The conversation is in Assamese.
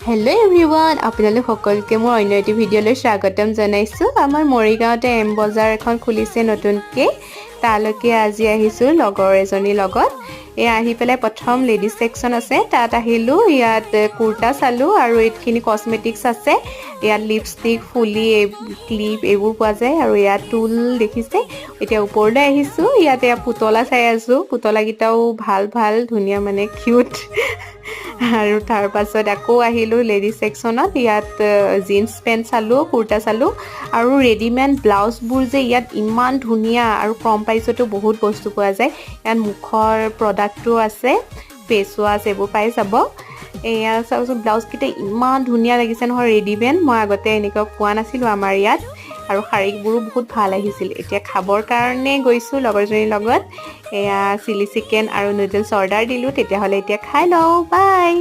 হেল্ল' এভৰিৱান, আপোনালোক সকলোকে মোৰ অন্য এটি ভিডিঅ'লৈ স্বাগতম জনাইছোঁ। আমাৰ মৰিগাঁৱতে এম বজাৰ এখন খুলিছে নতুনকৈ, তালৈকে আজি আহিছোঁ লগৰ এজনীৰ লগত। আহি পেলাই প্ৰথম লেডিজ ছেকশ্যন আছে, তাত আহিলোঁ। ইয়াত কুৰ্তা চালোঁ আৰু এইখিনি কছমেটিক্স আছে। ইয়াত লিপষ্টিক, ফুলি, ক্লিপ এইবোৰ পোৱা যায় আৰু ইয়াত টুল দেখিছে। এতিয়া ওপৰলৈ আহিছোঁ, ইয়াত পুতলা চাই আছোঁ। পুতলাকেইটাও ভাল ভাল ধুনীয়া, মানে কিউট। আৰু তাৰ পাছত আকৌ আহিলোঁ লেডিজ ছেকশ্যনত। ইয়াত জিন্স পেণ্ট চালোঁ, কুৰ্তা চালোঁ আৰু ৰেডিমেড ব্লাউজবোৰ যে ইয়াত ইমান ধুনীয়া আৰু কম প্ৰাইচতো বহুত বস্তু পোৱা যায়। ইয়াত মুখৰ প্ৰডাক্টটো আছে, ফেচ ৱাছ এইবোৰ পাই যাব। এয়া চাওঁচোন, ব্লাউজকেইটা ইমান ধুনীয়া লাগিছে নহয়, ৰেডিমেড। মই আগতে এনেকুৱা পোৱা নাছিলোঁ আমাৰ ইয়াত। আৰু শাৰীবোৰো বহুত ভাল আহিছিল। এতিয়া খাবৰ কাৰণে গৈছোঁ লগৰজনীৰ লগত। এয়া চিলি চিকেন আৰু নুডলছ অৰ্ডাৰ দিলোঁ। তেতিয়াহ'লে এতিয়া খাই লওঁ, বাই।